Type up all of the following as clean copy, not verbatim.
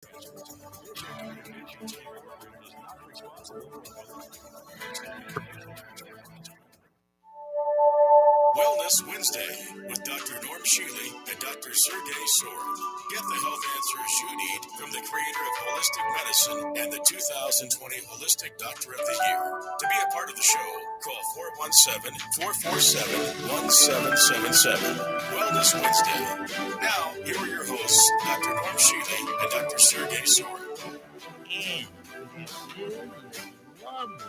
Wellness Wednesday with Dr. Norm Shealy and Dr. Shealy-Sorin. Get the health answers you need from the creator of holistic medicine and the 2020 Holistic Doctor of the Year. To be a part of the show, call 417-447-1777. Wellness Wednesday. Now, here are your hosts, Dr. Norm Shealy and Dr. Shealy-Sorin. And lovely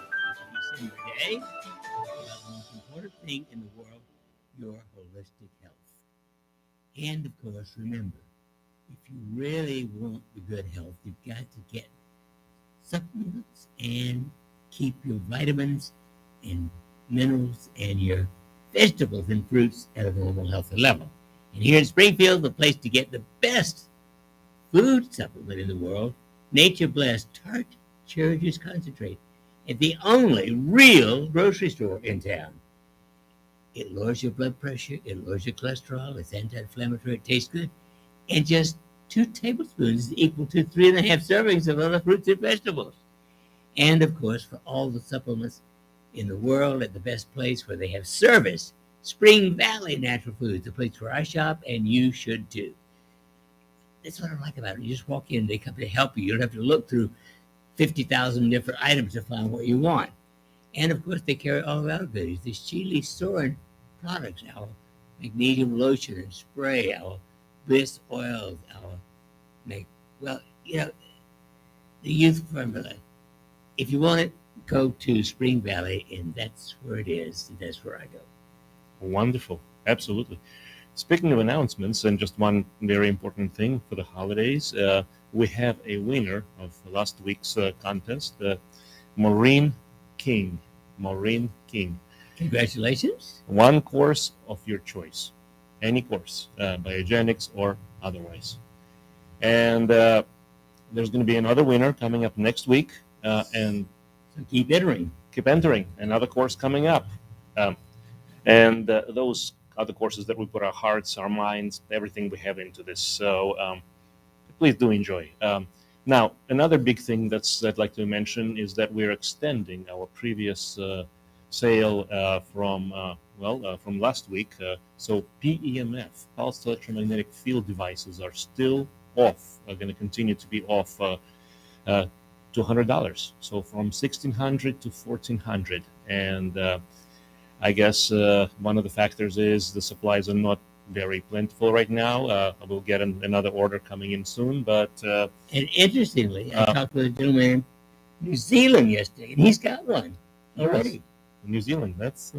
December day. The most important thing in the world, your holistic health. And of course, remember, if you really want the good health, you've got to get supplements and keep your vitamins and minerals and your vegetables and fruits at a normal healthy level. And here in Springfield, the place to get the best food supplement in the world, Nature Blessed Tart Cherry Juice Concentrate, at the only real grocery store in town. It lowers your blood pressure, it lowers your cholesterol, it's anti-inflammatory, it tastes good, and just 2 tablespoons is equal to 3.5 servings of other fruits and vegetables. And of course, for all the supplements in the world at the best place where they have service, Spring Valley Natural Foods, the place where I shop, and you should too. That's what I like about it. You just walk in, they come to help you. You don't have to look through 50,000 different items to find what you want. And of course, they carry all of our goodies. The Shealy-Sorin products, our Magnesium Lotion and spray, our Bliss oils, the youth formula. If you want it, go to Spring Valley, and that's where it is. And that's where I go. Wonderful. Absolutely. Speaking of announcements, and just one very important thing for the holidays, we have a winner of last week's contest, Maureen King. Congratulations. One course of your choice, any course, Biogenics or otherwise. And there's going to be another winner coming up next week. And so keep entering. Another course coming up. And those other courses that we put our hearts, our minds, everything we have into this. So please do enjoy. Now, another big thing I'd like to mention is that we're extending our previous sale from last week. So PEMF, pulsed electromagnetic field devices, are still off. Are going to continue to be off $200. So from $1,600 to $1,400, and I guess one of the factors is the supplies are not very plentiful right now. I will get another order coming in soon, but and interestingly, I talked with a gentleman in New Zealand yesterday, and he's got one already. Yes. New Zealand, that's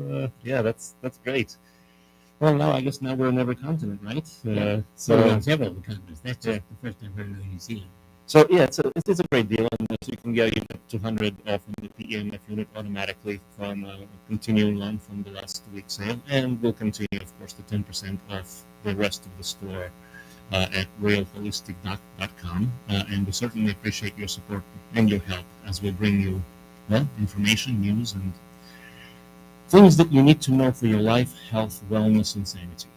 great. Well, now I guess we're in every continent, right? So we're on several of the continents. That's just the first I've heard of New Zealand. So yeah, it's a great deal, and so you can get 200 off from the PEMF unit automatically from continuing on from the last week's sale, and we'll continue, of course, the 10% off the rest of the store at realholistic.com, and we certainly appreciate your support and your help as we bring you information, news, and things that you need to know for your life, health, wellness, and sanity.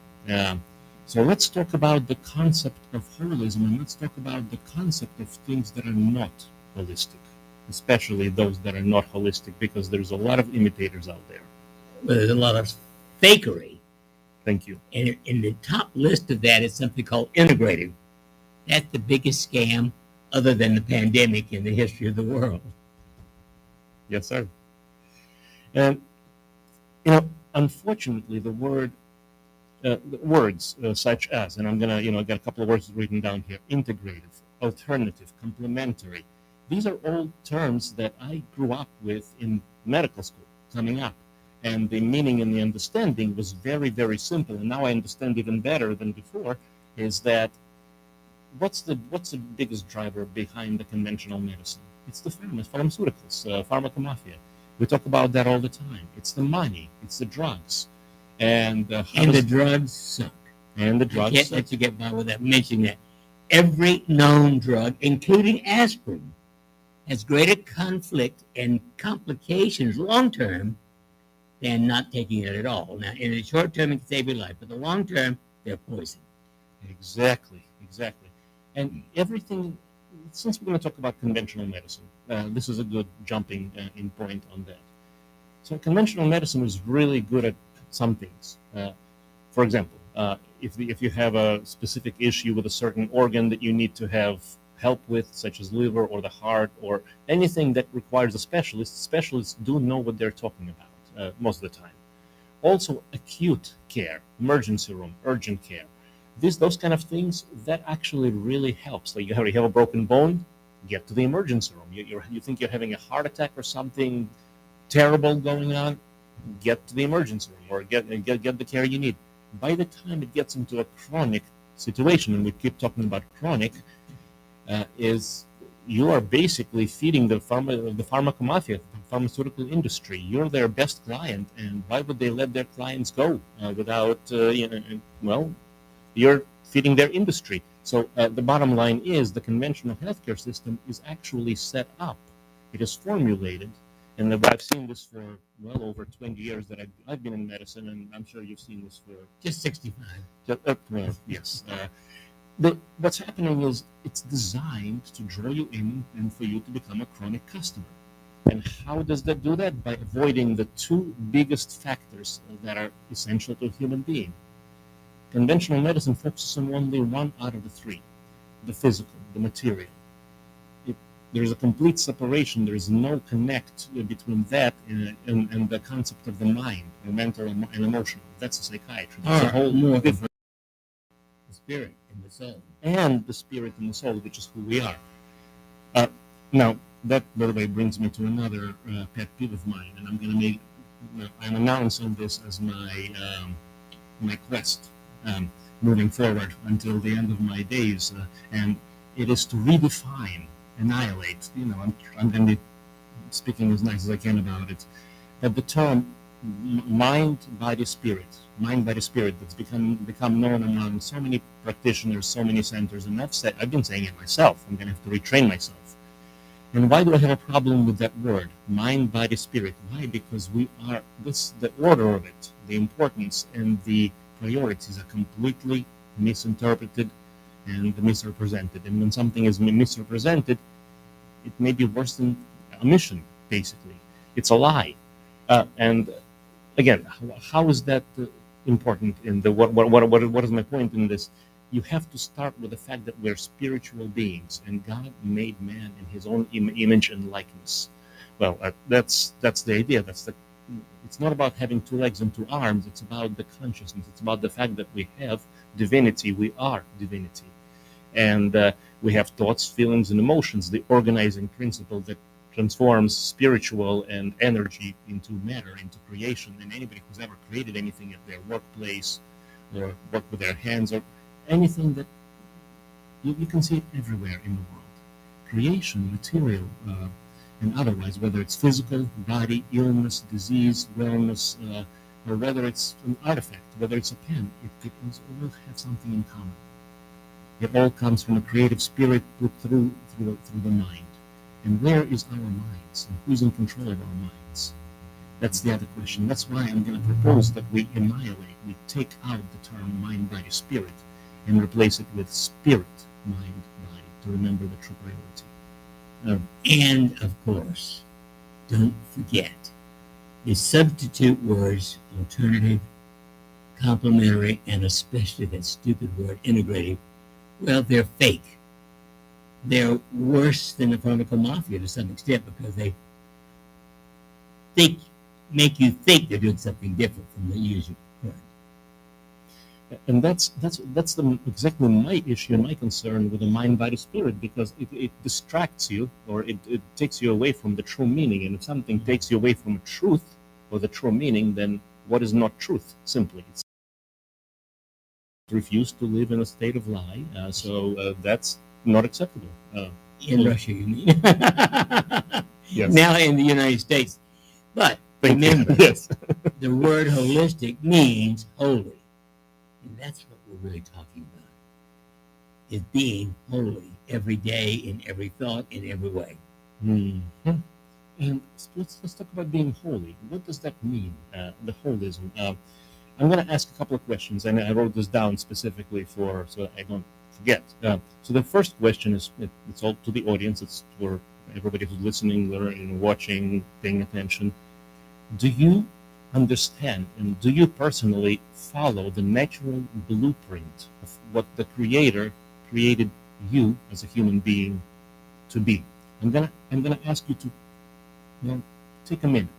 So let's talk about the concept of holism, and let's talk about the concept of things that are not holistic, especially those that are not holistic, because there's a lot of imitators out there. Well, there's a lot of fakery. Thank you. And in the top list of that is something called integrative. That's the biggest scam other than the pandemic in the history of the world. Yes, sir. And, unfortunately, the words such as, and I'm going to, I got a couple of words written down here, integrative, alternative, complementary. These are all terms that I grew up with in medical school coming up. And the meaning and the understanding was very, very simple. And now I understand even better than before, is that what's the biggest driver behind the conventional medicine? It's the pharmaceuticals, pharmacomafia. We talk about that all the time. It's the money. It's the drugs. And the drugs suck. And the drugs I can't let you get by without mentioning that. Every known drug, including aspirin, has greater conflict and complications long-term than not taking it at all. Now, in the short term, it can save your life, but the long term, they're poison. Exactly. And everything since we're going to talk about conventional medicine, this is a good jumping in point on that. So conventional medicine is really good at some things. For example, if you have a specific issue with a certain organ that you need to have help with, such as liver or the heart or anything that requires a specialist, specialists do know what they're talking about most of the time. Also, acute care, emergency room, urgent care, those kind of things, that actually really helps. Like you have a broken bone, get to the emergency room. You think you're having a heart attack or something terrible going on, get to the emergency room or get the care you need. By the time it gets into a chronic situation, and we keep talking about chronic, is you are basically feeding the pharmaco mafia, the pharmaceutical industry. You're their best client, and why would they let their clients go without, you're feeding their industry. So the bottom line is the conventional healthcare system is actually set up. It is formulated, and I've seen this for well over 20 years that I've been in medicine, and I'm sure you've seen this for Just 65. Yes. What's happening is it's designed to draw you in and for you to become a chronic customer. And how does that do that? By avoiding the two biggest factors that are essential to a human being. Conventional medicine focuses on only one out of the three, the physical, the material. There's a complete separation. There is no connect between that and the concept of the mind, or mental and emotional. That's a psychiatry. That's a whole more different. the spirit and the soul. And the spirit and the soul, which is who we are. Now, that, by the way, brings me to another pet peeve of mine, and I'm announcing this as my quest moving forward until the end of my days, and it is to redefine, annihilate. I'm going to be speaking as nice as I can about it. That the term mind, body, spirit, that's become known among so many practitioners, so many centers, and I've been saying it myself. I'm going to have to retrain myself. And why do I have a problem with that word, mind, body, spirit? Why? Because the order of it, the importance, and the priorities are completely misinterpreted and misrepresented. And when something is misrepresented, it may be worse than omission, basically. It's a lie. And again, how is that important in the what is my point in this? You have to start with the fact that we're spiritual beings, and God made man in His own image and likeness. Well, that's the idea. It's not about having two legs and two arms. It's about the consciousness. It's about the fact that we have divinity. We are divinity, and we have thoughts, feelings, and emotions. The organizing principle that transforms spiritual and energy into matter, into creation. And anybody who's ever created anything at their workplace or worked with their hands or anything that you can see it everywhere in the world. Creation, material, and otherwise, whether it's physical, body, illness, disease, wellness, or whether it's an artifact, whether it's a pen, it all have something in common. It all comes from a creative spirit put through the mind. And where is our minds? And who's in control of our minds? That's the other question. That's why I'm going to propose that we annihilate, we take out the term mind, body, spirit, and replace it with spirit, mind, body, to remember the true priority. And, of course, don't forget the substitute words, alternative, complementary, and especially that stupid word, integrative. Well, they're fake. They're worse than the pharmaco mafia to some extent because they make you think they're doing something different from the usual. And that's exactly my issue and my concern with the mind, body, spirit, because it distracts you, or it takes you away from the true meaning. And if something takes you away from truth or the true meaning, then what is not truth? Simply, it's refuse to live in a state of lie. So that's not acceptable. In Russia, you mean? Yes. Now in the United States. But remember, yes. The word holistic means holy. And that's what we're really talking about, is being holy every day, in every thought, in every way. Mm-hmm. And let's talk about being holy. What does that mean, the holism? I'm going to ask a couple of questions, and I wrote this down specifically so I don't forget. So the first question is, it's all to the audience, it's for everybody who's listening, learning, watching, paying attention. Do you understand and do you personally follow the natural blueprint of what the Creator created you as a human being to be? I'm gonna ask you to, take a minute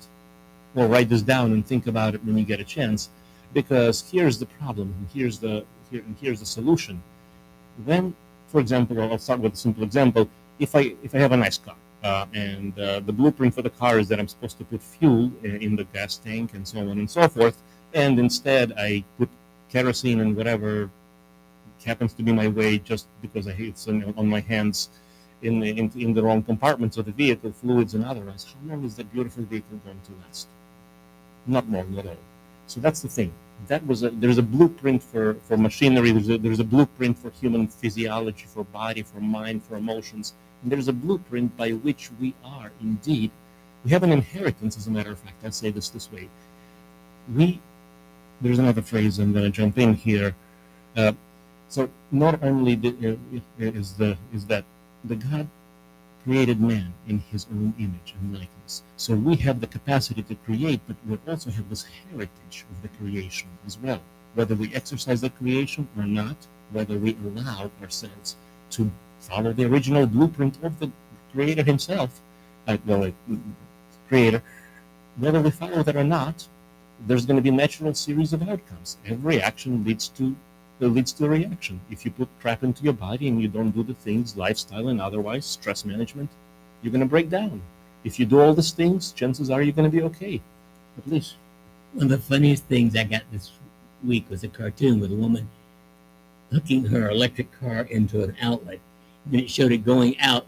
or write this down and think about it when you get a chance, because here's the problem and here's the solution. When, for example, I'll start with a simple example. If I have a nice car, and the blueprint for the car is that I'm supposed to put fuel in the gas tank and so on and so forth, and instead I put kerosene and whatever happens to be my way just because I hate it's on my hands in the wrong compartments of the vehicle, fluids and otherwise, how long is that beautiful vehicle going to last? Not long at all. So that's the thing. There's a blueprint for machinery. There's a blueprint for human physiology, for body, for mind, for emotions. And there's a blueprint by which we are indeed. We have an inheritance, as a matter of fact. I'll say this way. There's another phrase. I'm going to jump in here. So not only is that the God created man in his own image and likeness. So we have the capacity to create, but we also have this heritage of the creation as well. Whether we exercise the creation or not, whether we allow ourselves to follow the original blueprint of the Creator himself, Creator, whether we follow that or not, there's going to be a natural series of outcomes. Every action leads to a reaction. If you put crap into your body and you don't do the things, lifestyle and otherwise, stress management, you're going to break down. If you do all these things, chances are you're going to be okay. At least. One of the funniest things I got this week was a cartoon with a woman hooking her electric car into an outlet. And it showed it going out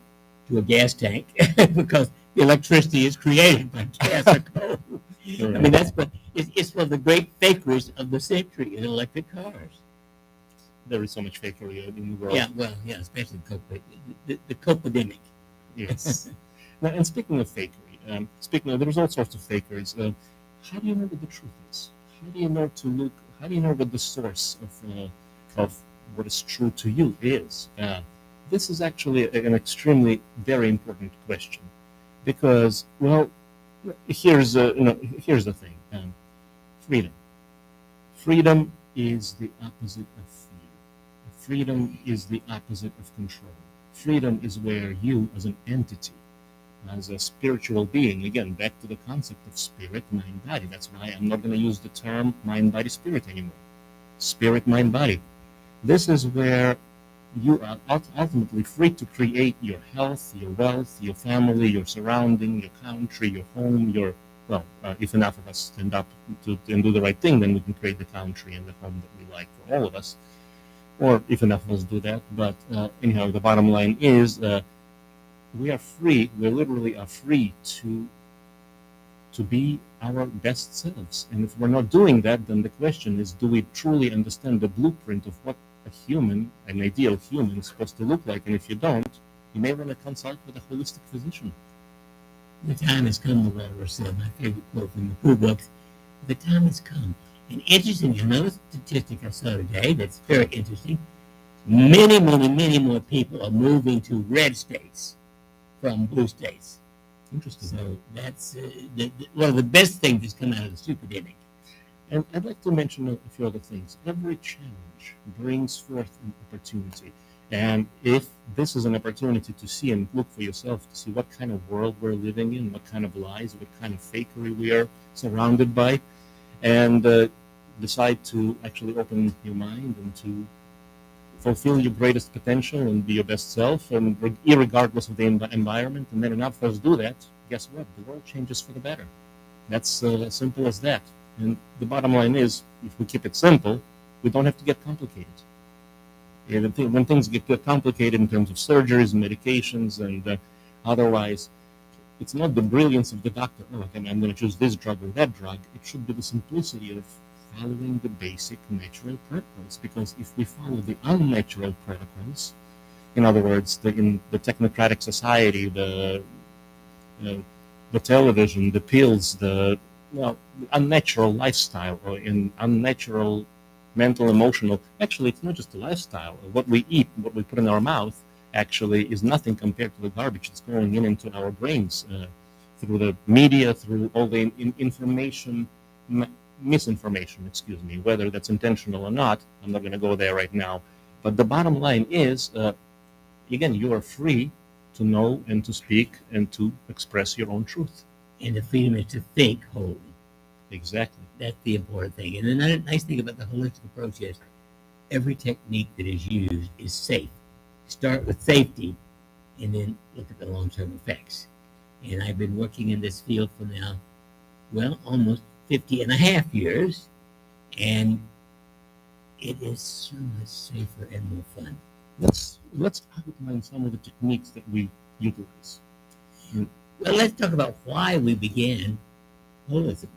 to a gas tank because the electricity is created by gas or coal. Right. I mean, it's one of the great fakeries of the century in electric cars. There is so much fakery in the world. Yeah, especially the cope-epidemic. Yes. Now, and speaking of fakery, there's all sorts of fakeries. How do you know what the truth is? How do you know what the source of what is true to you is? This is actually an extremely very important question, because, here's the thing. Freedom. Freedom is the opposite of fear. Freedom is the opposite of control. Freedom is where you, as an entity, as a spiritual being, again, back to the concept of spirit, mind, body. That's why I'm not going to use the term mind, body, spirit anymore. Spirit, mind, body. This is where you are ultimately free to create your health, your wealth, your family, your surrounding, your country, your home, if enough of us stand up and do the right thing, then we can create the country and the home that we like for all of us. Or if enough of us do that. But anyhow, the bottom line is we are free. We literally are free to be our best selves. And if we're not doing that, then the question is, do we truly understand the blueprint of what an ideal human is supposed to look like? And if you don't, you may want to consult with a holistic physician. The time has come, the writer said, my favorite quote from the Pooh books, the time has come. And interesting, another statistic I saw today that's very interesting, many more people are moving to red states from blue states. Interesting. So that's one of the best things that's come out of the superdemic. And I'd like to mention a few other things. Every challenge brings forth an opportunity. And if this is an opportunity to see and look for yourself, to see what kind of world we're living in, what kind of lies, what kind of fakery we are surrounded by, and decide to actually open your mind and to fulfill your greatest potential and be your best self, and irregardless of the environment. And then enough of us do that, guess what? The world changes for the better. That's as simple as that. And the bottom line is, if we keep it simple, we don't have to get complicated. When things get complicated in terms of surgeries, medications, and otherwise, it's not the brilliance of the doctor. I'm going to choose this drug or that drug. It should be the simplicity of following the basic natural protocols. Because if we follow the unnatural protocols, in other words, in the technocratic society, the television, the pills, the unnatural lifestyle, or in unnatural mental, emotional. Actually, it's not just a lifestyle. What we eat, what we put in our mouth, actually is nothing compared to the garbage that's going into our brains through the media, through all the information, misinformation, excuse me, whether that's intentional or not. I'm not going to go there right now. But the bottom line is, again, you are free to know and to speak and to express your own truth. And the freedom is to think wholly. Exactly. That's the important thing. And the nice thing about the holistic approach is every technique that is used is safe. Start with safety and then look at the long-term effects. And I've been working in this field for now, well, almost 50 and a half years. And it is so much safer and more fun. Let's outline some of the techniques that we utilize. Well, let's talk about why we began holism.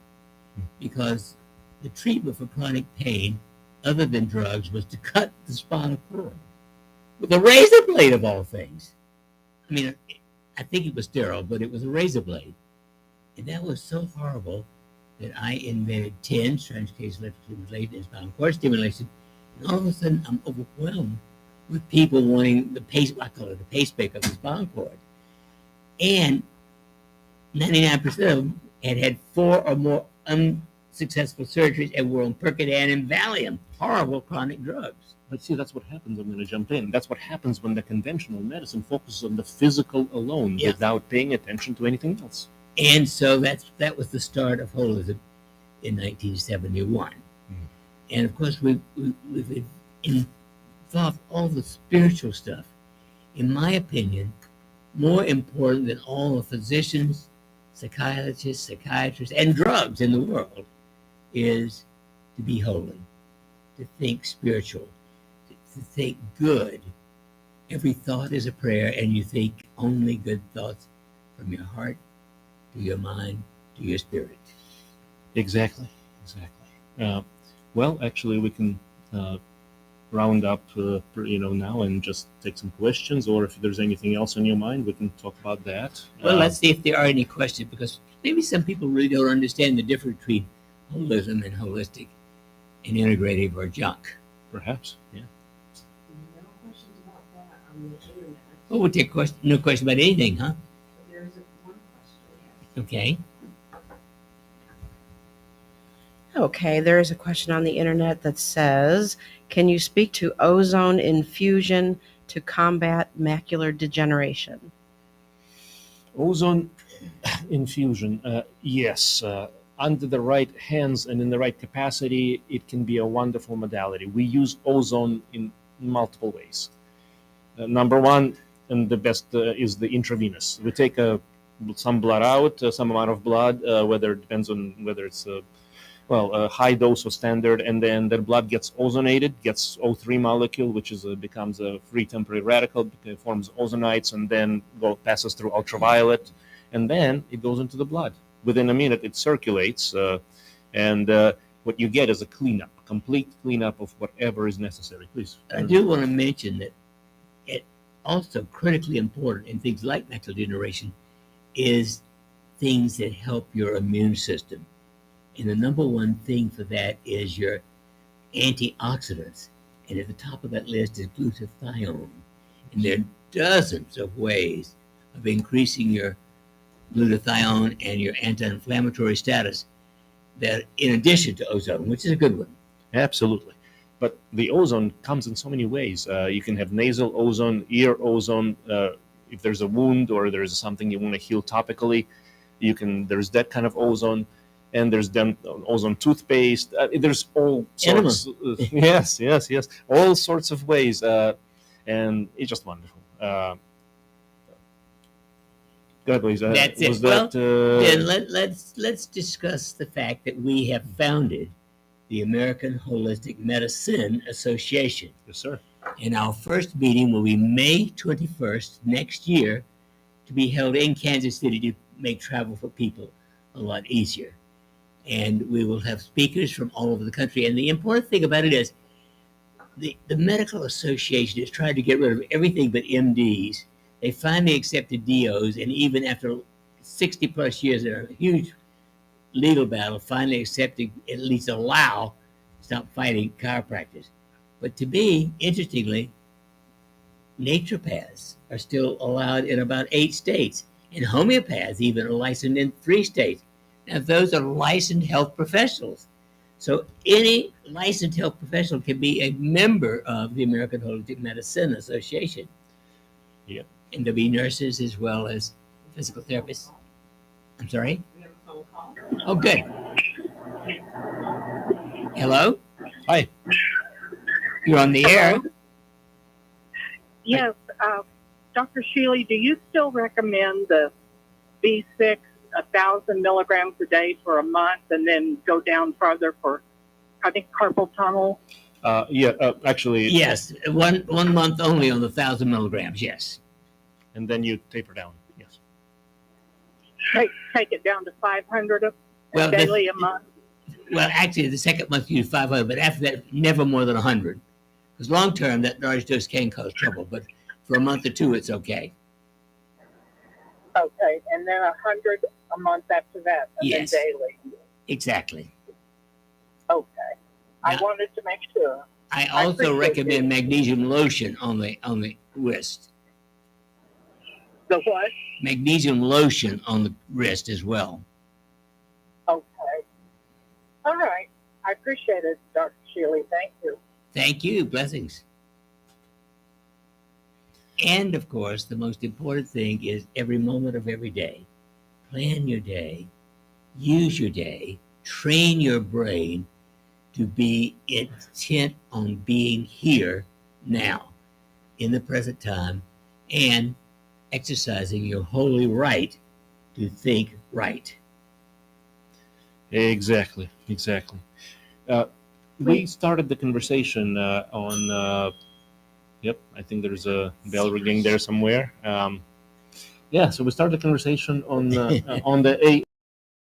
Because the treatment for chronic pain, other than drugs, was to cut the spinal cord with a razor blade of all things. I mean, I think it was sterile, but it was a razor blade. And that was so horrible that I invented TENS, transcutaneous electrical stimulation, and spinal cord stimulation. And all of a sudden, I'm overwhelmed with people wanting I call it the pacemaker of the spinal cord. And 99% of them had 4 or more unsuccessful surgeries and were on Percodan and Valium, horrible chronic drugs. But see, that's what happens. I'm going to jump in. That's what happens when the conventional medicine focuses on the physical alone without paying attention to anything else. And so that was the start of holism in 1971. And of course, we've involved all the spiritual stuff. In my opinion, more important than all the physicians, psychiatrists, and drugs in the world is to be holy, to think spiritual, to think good. Every thought is a prayer, and you think only good thoughts from your heart to your mind to your spirit. Exactly. Well, actually, we can round up, now and just take some questions, or if there's anything else on your mind, we can talk about that. Well, let's see if there are any questions, because maybe some people really don't understand the difference between holism and holistic and integrative or junk. Perhaps, yeah. No questions about that on the internet. Well, we'll take no question about anything, huh? There is one question. Okay. Okay, there is a question on the internet that says, can you speak to ozone infusion to combat macular degeneration? Ozone infusion, yes. Under the right hands and in the right capacity, it can be a wonderful modality. We use ozone in multiple ways. Number one, and the best, is the intravenous. We take some blood out, some amount of blood, whether it depends on whether it's a high dose or standard, and then that blood gets ozonated, gets O3 molecule, which becomes a free temporary radical, forms ozonites, and then passes through ultraviolet, and then it goes into the blood. Within a minute, it circulates, and what you get is a complete cleanup of whatever is necessary. Please. I do want to mention that it also critically important in things like macular degeneration is things that help your immune system. And the number one thing for that is your antioxidants. And at the top of that list is glutathione. And there are dozens of ways of increasing your glutathione and your anti-inflammatory status that, in addition to ozone, which is a good one. Absolutely. But the ozone comes in so many ways. You can have nasal ozone, ear ozone. If there's a wound or there's something you want to heal topically, there's that kind of ozone. And there's ozone toothpaste. There's all sorts. Yes. All sorts of ways, and it's just wonderful. Go ahead, please. That's it. Then let's discuss the fact that we have founded the American Holistic Medicine Association. Yes, sir. And our first meeting will be May 21st next year, to be held in Kansas City to make travel for people a lot easier. And we will have speakers from all over the country. And the important thing about it is the Medical Association has tried to get rid of everything but MDs. They finally accepted DOs, and even after 60 plus years, in a huge legal battle, finally accepted, at least allow stop fighting chiropractors. But to me, interestingly, naturopaths are still allowed in about 8 states, and homeopaths even are licensed in 3 states. Now, those are licensed health professionals. So any licensed health professional can be a member of the American Holistic Medicine Association. Yep. And there'll be nurses as well as physical therapists. I'm sorry? Oh, good. Hello? Hi. You're on the air. Yes, Dr. Shealy, do you still recommend the B6 1,000 milligrams a day for a month and then go down further for, I think, carpal tunnel? Actually. Yes, one month only on the 1,000 milligrams, yes. And then you taper down. Yes. Take it down to 500 Well, daily a month? Well, actually, the second month you do 500, but after that, never more than 100. Because long term, that large dose can cause trouble, but for a month or two, it's okay. Okay, and then 100 a month after that, and Yes. then daily. Exactly. Okay. I Now, wanted to make sure. I I also appreciate recommend it. magnesium lotion on the wrist. The what? Magnesium lotion on the wrist as well. Okay. All right. I appreciate it, Dr. Shealy. Thank you. Thank you. Blessings. And of course, the most important thing is every moment of every day. Plan your day, use your day, train your brain to be intent on being here now, in the present time, and exercising your holy right to think right. Exactly. We started the conversation on. Yep, I think there's a bell ringing there somewhere. So we started the conversation on the A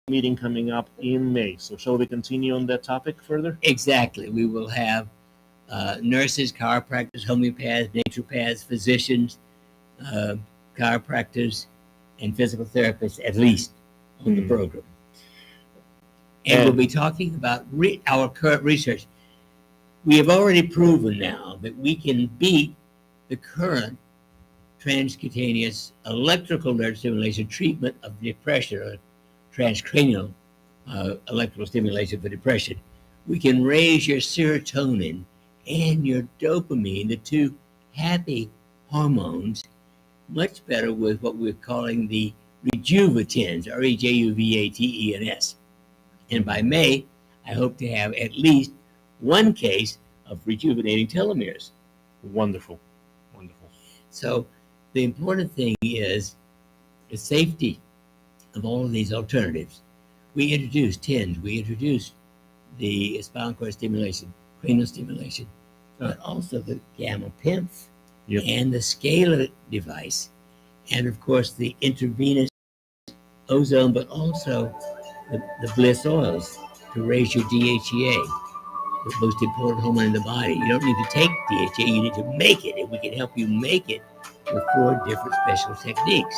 meeting coming up in May. So shall we continue on that topic further? Exactly. We will have nurses, chiropractors, homeopaths, naturopaths, physicians, chiropractors, and physical therapists at least on the program. And we'll be talking about our current research. We have already proven now that we can beat the current transcutaneous electrical nerve stimulation treatment of depression, or transcranial electrical stimulation for depression. We can raise your serotonin and your dopamine, the two happy hormones, much better with what we're calling the rejuvatins, REJUVATENS. And by May, I hope to have at least one case of rejuvenating telomeres. Wonderful. So the important thing is the safety of all of these alternatives. We introduced TENS, we introduced the spinal cord stimulation, cranial stimulation, but also the gamma PIMF and the scalar device, and of course the intravenous ozone, but also the bliss oils to raise your DHEA, the most important hormone in the body. You don't need to take DHEA, you need to make it, and we can help you make it with 4 different special techniques.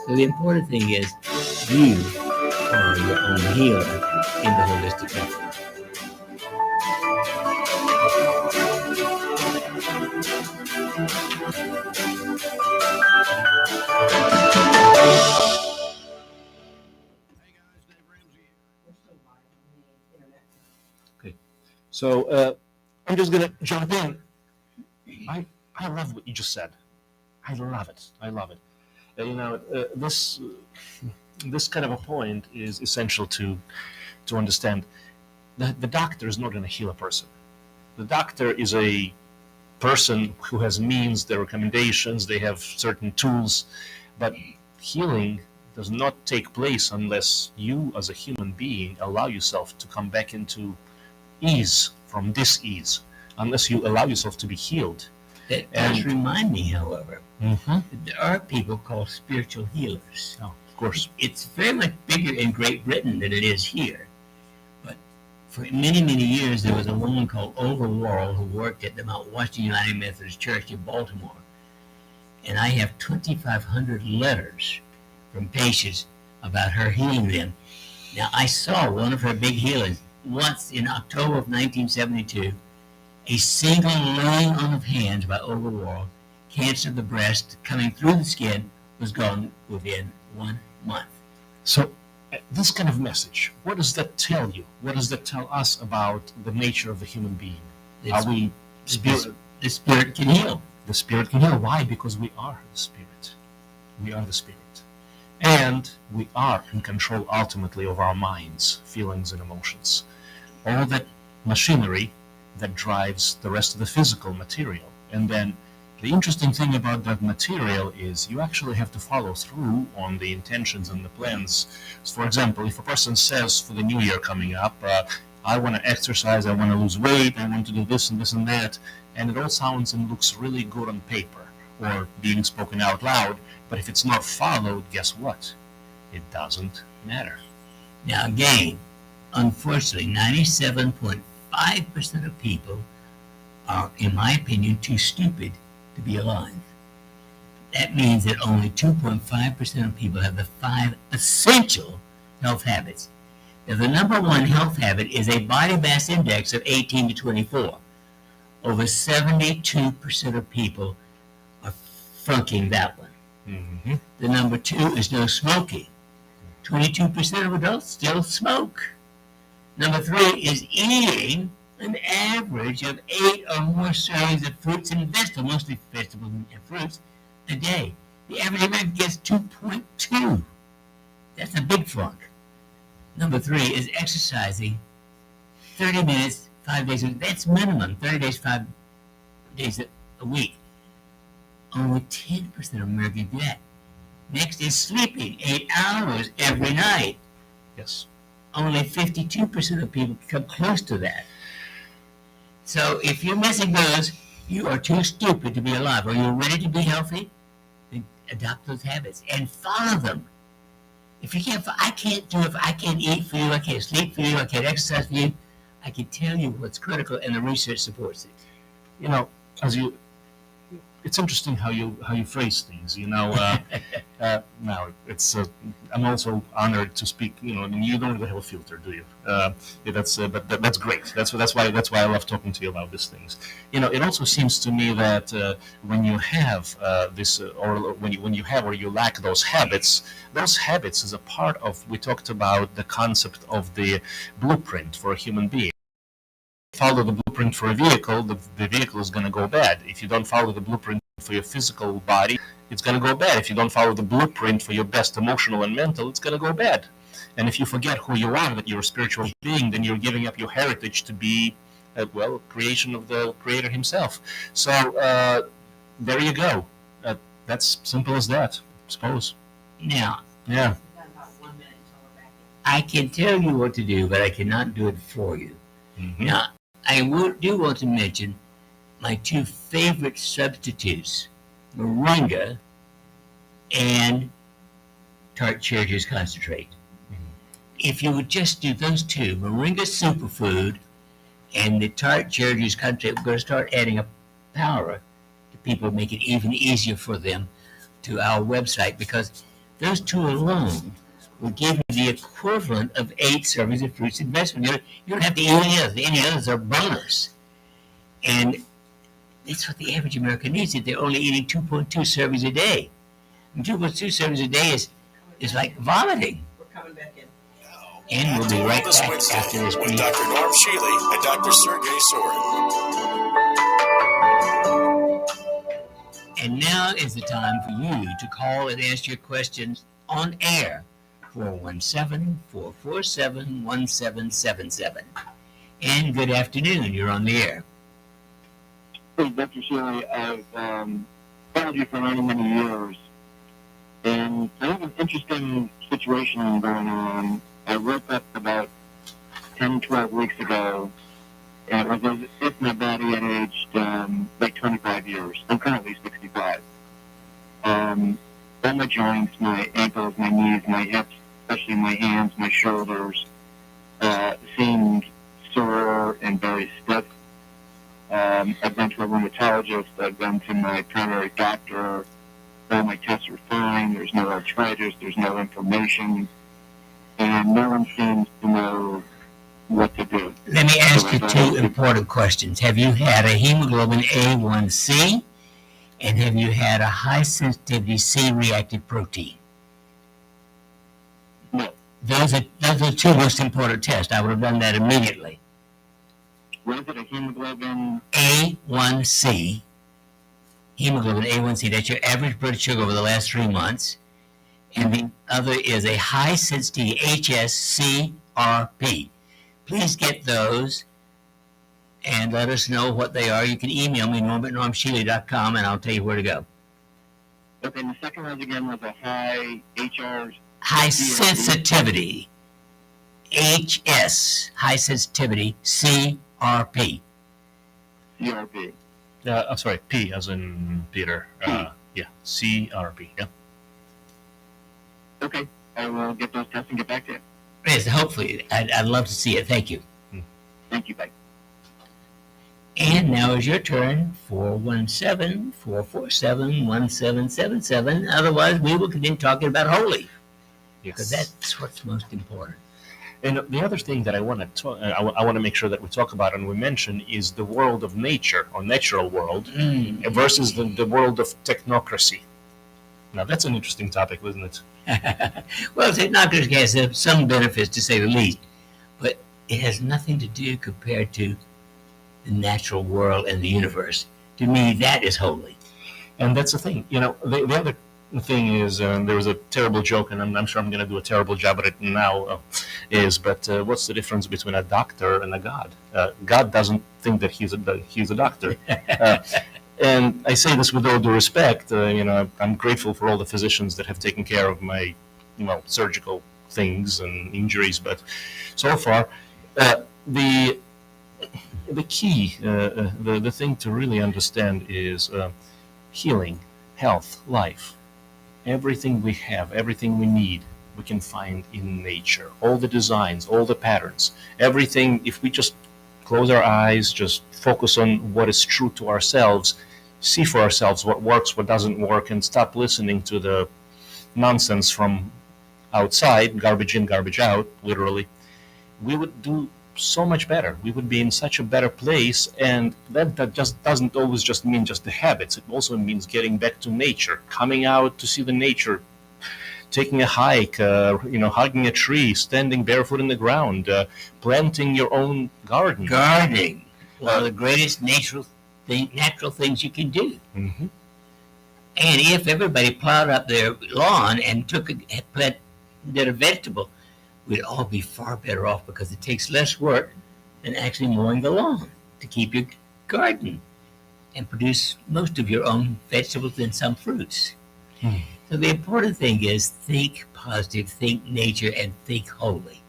So the important thing is you are your own healer in the holistic method. So I'm just gonna jump in. I love what you just said. I love it. This kind of a point is essential to understand. The doctor is not going to heal a person. The doctor is a person who has means, their recommendations, they have certain tools, but healing does not take place unless you as a human being allow yourself to come back into ease from dis-ease, unless you allow yourself to be healed. That does remind me, however, that there are people called spiritual healers. Oh, of course. It's very much bigger in Great Britain than it is here. But for many, many years, there was a woman called Olga Worrell who worked at the Mount Washington United Methodist Church in Baltimore. And I have 2,500 letters from patients about her healing them. Now, I saw one of her big healings once in October of 1972, a single laying on of hands by overall cancer of the breast coming through the skin was gone within 1 month. So, this kind of message, what does that tell you? What does that tell us about the nature of the human being? Are we spirit? The spirit can heal. The spirit can heal. Why? Because we are the spirit. We are the spirit. And we are in control ultimately of our minds, feelings, and emotions. All that machinery that drives the rest of the physical material. And then the interesting thing about that material is you actually have to follow through on the intentions and the plans. So for example, if a person says for the new year coming up, I want to exercise, I want to lose weight, I want to do this and that, and it all sounds and looks really good on paper or being spoken out loud, but if it's not followed, guess what? It doesn't matter. Now again, unfortunately, 97.5% of people are, in my opinion, too stupid to be alive. That means that only 2.5% of people have the 5 essential health habits. Now, the number one health habit is a body mass index of 18 to 24. Over 72% of people are flunking that one. Mm-hmm. The number 2 is no smoking. 22% of adults still smoke. Number 3 is eating an average of 8 or more servings of fruits and vegetables, mostly vegetables and fruits, a day. The average American gets 2.2. That's a big flunk. Number 3 is exercising 30 minutes, 5 days a week. That's minimum, 30 days, 5 days a week. Only 10% of Americans do that. Next is sleeping 8 hours every night. Yes. Only 52% of people come close to that. So if you're missing those, you are too stupid to be alive. Are you ready to be healthy? Then adopt those habits and follow them. If you can't, I can't do it. I can't eat for you. I can't sleep for you. I can't exercise for you. I can tell you what's critical, and the research supports it. You know, it's interesting how you phrase things. Now it's I'm also honored to speak. I mean, you don't even have a filter, do you? But that's great. That's why I love talking to you about these things. It also seems to me that when you have or when you have or you lack those habits is a part of. We talked about the concept of the blueprint for a human being. Follow the blueprint for a vehicle, the vehicle is going to go bad. If you don't follow the blueprint for your physical body, it's going to go bad. If you don't follow the blueprint for your best emotional and mental, it's going to go bad. And if you forget who you are, that you're a spiritual being, then you're giving up your heritage to be, creation of the Creator Himself. So there you go. That's simple as that, I suppose. Now, Yeah. I can tell you what to do, but I cannot do it for you. Mm-hmm. Now, I do want to mention my 2 favorite substitutes, moringa and tart cherry juice concentrate. If you would just do those 2, moringa superfood and the tart cherry juice concentrate, we're going to start adding a powder to people, make it even easier for them to our website, because those 2 alone will give you the equivalent of 8 servings of fruits and vegetables. You don't have to eat any others. Any others are bonus. And that's what the average American needs. They're only eating 2.2 servings a day. And 2.2 servings a day is like vomiting. We're coming back in. And we'll be right This back Wednesday after this with brief. Dr. Norm Shealy and Dr. Sergey Sorin. And now is the time for you to call and ask your questions on air. 417-447-1777. And good afternoon. You're on the air. Hey, Dr. Shealy, I've followed you for many years, and I have an interesting situation going on. I woke up about 10, 12 weeks ago, and it was as if my body had aged like 25 years. I'm currently 65. All my joints, my ankles, my knees, my hips, especially my hands, my shoulders, seemed sore and very stiff. I've been to a rheumatologist. I've been to my primary doctor. All my tests are fine. There's no arthritis. There's no inflammation. And no one seems to know what to do. Let me ask you two important questions. Have you had a hemoglobin A1C, and have you had a high sensitivity C-reactive protein? No. Those are the two most important tests. I would have done that immediately. What is it, a hemoglobin? A1C, hemoglobin A1C, that's your average blood sugar over the last 3 months. And the other is a high sensitivity HSCRP. Please get those and let us know what they are. You can email me, norm@normshealy.com, and I'll tell you where to go. Okay, and the second one again was a high HR. High sensitivity, HS, high sensitivity, CRP. CRP. I'm sorry, P as in Peter. Yeah, CRP. Yeah. Okay, I will get those tests and get back to you. Yes, hopefully. I'd love to see it. Thank you. Thank you, bye. And now is your turn, 417-447-1777. Otherwise, we will continue talking about holy, because that's what's most important. And the other thing that I want to I want to make sure that we talk about and we mention is the world of nature, or natural world, versus the world of technocracy. Now, that's an interesting topic, isn't it? Well, technocracy has some benefits, to say the least, but it has nothing to do compared to the natural world and the universe. To me, that is holy. And that's the thing. You know, the other thing is, there was a terrible joke, and I'm sure I'm going to do a terrible job at it now, but what's the difference between a doctor and a god? God doesn't think that he's a doctor. And I say this with all due respect. I'm grateful for all the physicians that have taken care of my, surgical things and injuries. But so far, the key, the thing to really understand is healing, health, life. Everything we have, everything we need, we can find in nature. All the designs, all the patterns, everything. If we just close our eyes, just focus on what is true to ourselves, see for ourselves what works, what doesn't work, and stop listening to the nonsense from outside, garbage in, garbage out, literally, we would do so much better. We would be in such a better place, and that just doesn't always just mean just the habits. It also means getting back to nature, coming out to see the nature, taking a hike, hugging a tree, standing barefoot in the ground, planting your own garden. Gardening, one of the greatest natural things you can do. Mm-hmm. And if everybody plowed up their lawn and did a vegetable, we'd all be far better off, because it takes less work than actually mowing the lawn to keep your garden and produce most of your own vegetables and some fruits. So the important thing is think positive, think nature, and think holy.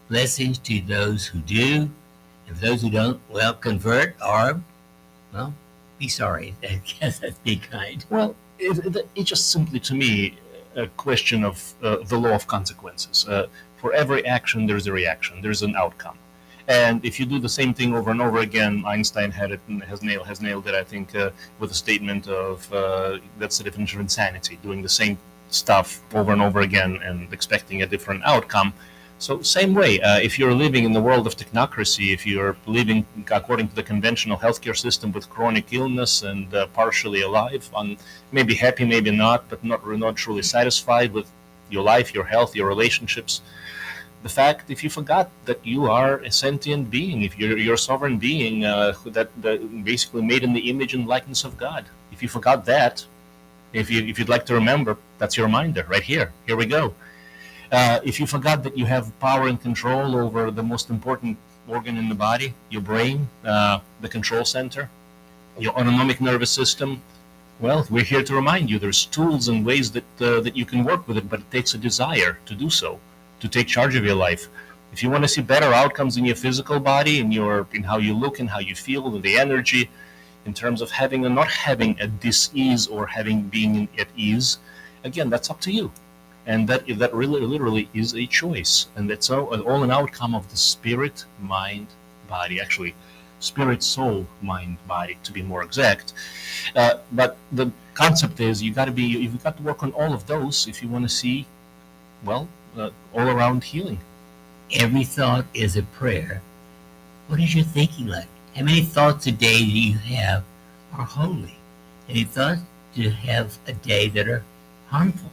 Blessings to those who do, and for those who don't, well, convert or, well, be sorry. I guess that's be kind. Well, it's just simply, to me, a question of the law of consequences. For every action, there's a reaction. There's an outcome. And if you do the same thing over and over again, Einstein had it and has nailed it, I think, with a statement of that's the definition of insanity, doing the same stuff over and over again and expecting a different outcome. So same way, if you're living in the world of technocracy, if you're living according to the conventional healthcare system with chronic illness and partially alive, maybe happy, maybe not, but not truly satisfied with your life, your health, your relationships, the fact, if you forgot that you are a sentient being, if you're a sovereign being that basically made in the image and likeness of God, if you forgot that, if you'd like to remember, that's your reminder right here. Here we go. If you forgot that you have power and control over the most important organ in the body, your brain, the control center, your autonomic nervous system, well, we're here to remind you there's tools and ways that you can work with it, but it takes a desire to do so, to take charge of your life. If you want to see better outcomes in your physical body, in how you look and how you feel, and the energy, in terms of having or not having a dis-ease or being at ease, again, that's up to you. And that really literally is a choice. And that's all an outcome of the spirit, mind, body. Actually, spirit, soul, mind, body, to be more exact. But the concept is you've got to work on all of those if you want to see, well, all around healing. every thought is a prayer, what is your thinking like? How many thoughts a day do you have are holy? Any thoughts do you have a day that are harmful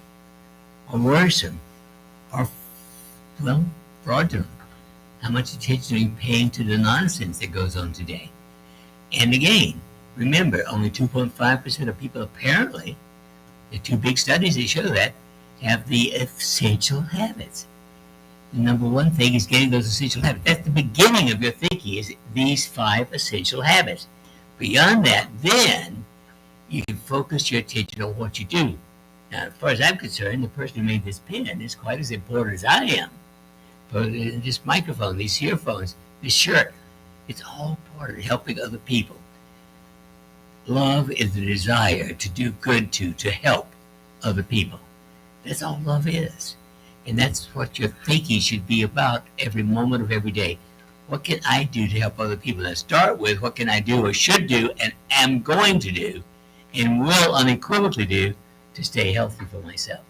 or worrisome or, well, fraudulent? How much attention are you paying to the nonsense that goes on today? And again, remember, only 2.5% of people apparently, the two big studies that show that, have the essential habits. The number one thing is getting those essential habits. That's the beginning of your thinking, is these 5 essential habits. Beyond that, then you can focus your attention on what you do. Now, as far as I'm concerned, the person who made this pen is quite as important as I am. But this microphone, these earphones, this shirt, it's all part of helping other people. Love is the desire to do good to help other people. That's all love is. And that's what your thinking should be about every moment of every day. What can I do to help other people? Now start with what can I do or should do and am going to do and will unequivocally do to stay healthy for myself.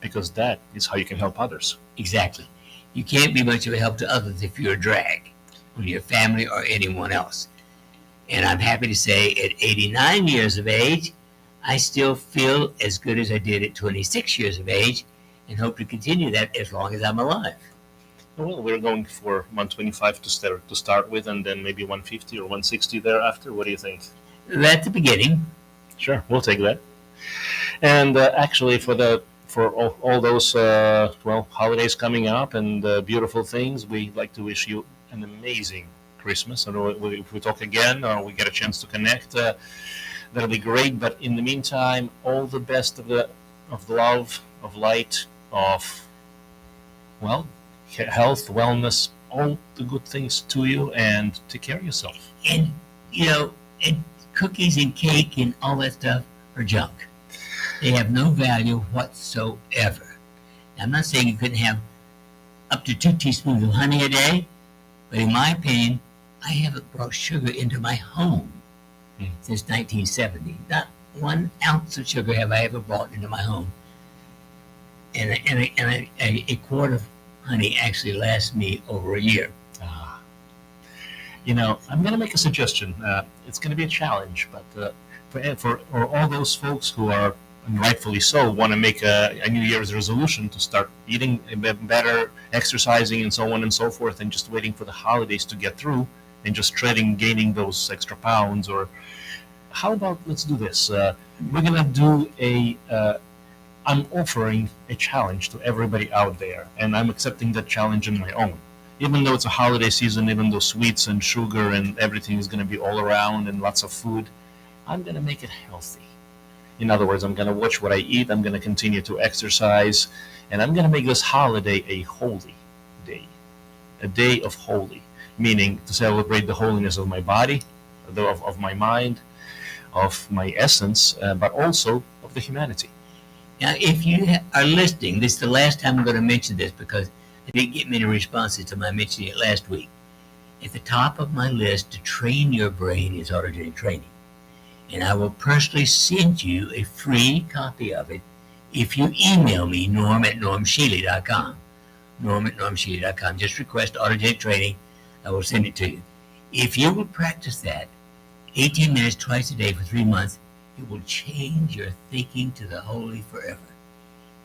Because that is how you can help others. Exactly. You can't be much of a help to others if you're a drag on your family or anyone else. And I'm happy to say at 89 years of age, I still feel as good as I did at 26 years of age and hope to continue that as long as I'm alive. Well, we're going for 125 to start with, and then maybe 150 or 160 thereafter. What do you think? That's the beginning. Sure, we'll take that. And actually, for all those holidays coming up and beautiful things, we'd like to wish you an amazing Christmas. And if we talk again or we get a chance to connect, that'll be great. But in the meantime, all the best of love, of light, of health, wellness, all the good things to you, and take care of yourself. And and cookies and cake and all that stuff are junk. They have no value whatsoever. Now, I'm not saying you couldn't have up to 2 teaspoons of honey a day, but in my opinion, I haven't brought sugar into my home since 1970. Not 1 ounce of sugar have I ever brought into my home. And a quart of honey actually lasts me over a year. I'm going to make a suggestion. It's going to be a challenge, but for all those folks who are, and rightfully so, want to make a New Year's resolution to start eating better, exercising, and so on and so forth, and just waiting for the holidays to get through, and just gaining those extra pounds, or how about let's do this? We're going to do I'm offering a challenge to everybody out there, and I'm accepting that challenge on my own. Even though it's a holiday season, even though sweets and sugar and everything is going to be all around and lots of food, I'm going to make it healthy. In other words, I'm going to watch what I eat, I'm going to continue to exercise, and I'm going to make this holiday a holy day. A day of holy, meaning to celebrate the holiness of my body, of my mind, of my essence, but also of the humanity. Now, if you are listening, this is the last time I'm going to mention this because I didn't get many responses to my mentioning it last week. At the top of my list to train your brain is autogenic training. And I will personally send you a free copy of it if you email me, norm@normshealy.com. Norm@normshealy.com. Just request autogenic training. I will send it to you. If you will practice that 18 minutes twice a day for 3 months, it will change your thinking to the holy forever.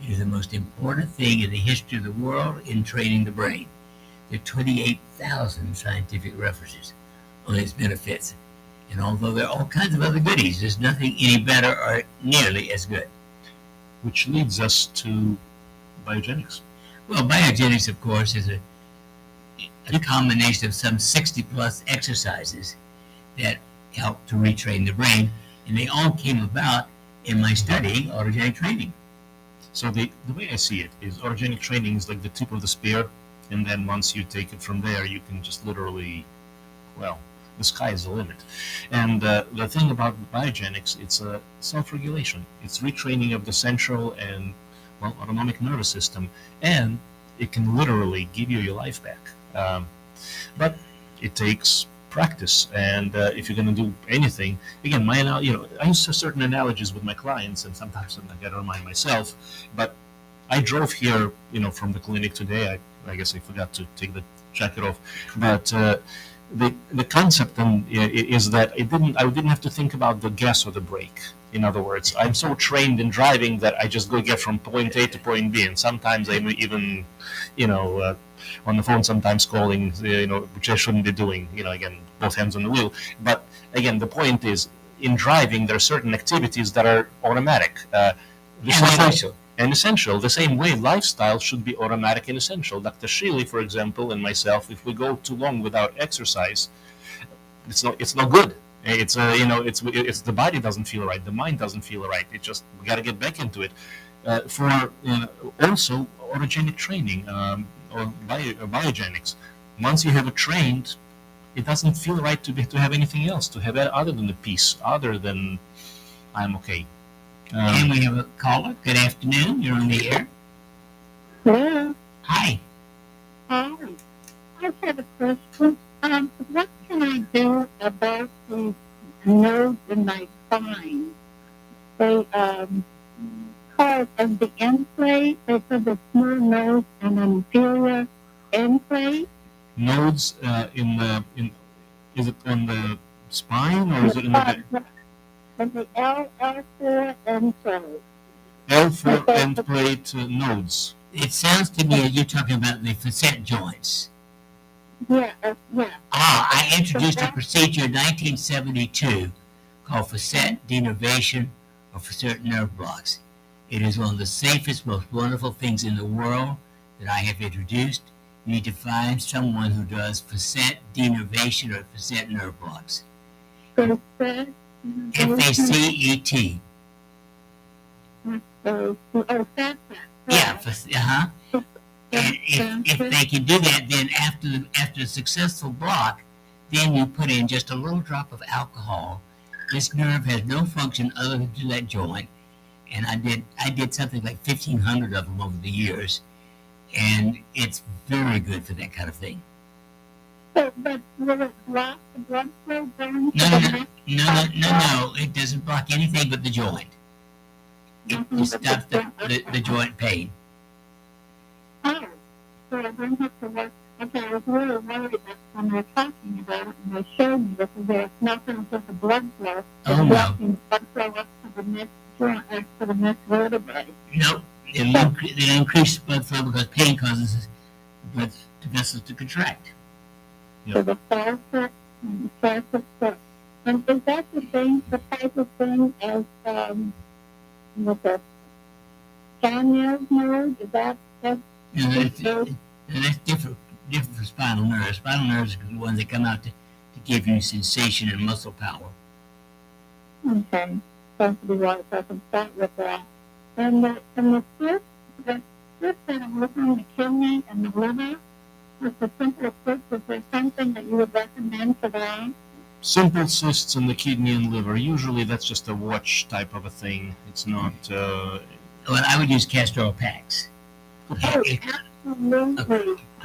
It is the most important thing in the history of the world in training the brain. There are 28,000 scientific references on its benefits. And although there are all kinds of other goodies, there's nothing any better or nearly as good. Which leads us to Biogenics. Well, Biogenics, of course, is a combination of some 60-plus exercises that help to retrain the brain. And they all came about in my studying autogenic training. So the way I see it is autogenic training is like the tip of the spear, and then once you take it from there, you can just literally, the sky is the limit. And the thing about Biogenics, it's a self-regulation. It's retraining of the central and autonomic nervous system, and it can literally give you your life back. But it takes practice, and if you're going to do anything, again, I use certain analogies with my clients, and sometimes I got to remind myself. But I drove here, from the clinic today. I guess I forgot to take the jacket off. But the concept then is that I didn't have to think about the gas or the brake. In other words, I'm so trained in driving that I just go get from point A to point B, and sometimes I'm even, on the phone, sometimes calling, which I shouldn't be doing. Again, both hands on the wheel. But again, the point is, in driving, there are certain activities that are automatic. And essential. The same way lifestyle should be automatic and essential. Dr. Shealy, for example, and myself, if we go too long without exercise, it's not good. It's it's the body doesn't feel right, the mind doesn't feel right. We got to get back into it. For also autogenic training or biogenics. Once you have it trained, it doesn't feel right to have anything else, to have other than the peace, other than I'm okay. And we have a caller. Good afternoon. You're on the air. Hello. Hi. Hi. I just have a question. What can I do about the nerves in my spine? They cause of the end plate. They said the small nose and inferior end plate. Nodes is it on the spine or is it in the And the L4 end plate. L4 end plate nodes? It sounds to me as you're talking about the facet joints. Yeah. I introduced a procedure in 1972 called Facet Denervation or Facet nerve blocks. It is one of the safest, most wonderful things in the world that I have introduced. You need to find someone who does Facet Denervation or Facet nerve blocks. Facet. F-A-C-E-T. Facet. Yeah, And if they can do that, then after a successful block, then you put in just a little drop of alcohol. This nerve has no function other than to that joint. And I did something like 1,500 of them over the years, and it's very good for that kind of thing. But will it block the blood flow down to No, the neck? No. It doesn't block anything but the joint. It just stops the joint pain. Oh, so I don't have to work. Okay, I was really worried that when they were talking about it and they showed me this, there's nothing to the blood flow. Oh, no. Blocking blood flow up to the next joint, to the next vertebrae. No, it'll increase blood flow because pain causes blood vessels to contract. So the facet and the facet stuff. And is that the type of thing as with the Daniel's nerve? Is that's That's different for spinal nerves. Spinal nerves are the ones that come out to give you sensation and muscle power. okay? Supposed to be right, so I can start with that. And the cyst that I'm looking at the kidney and the liver, with the simple cyst, is there something that you would recommend for that? Simple cysts in the kidney and liver. Usually that's just a watch type of a thing. It's not. Well, I would use castor oil packs. Absolutely.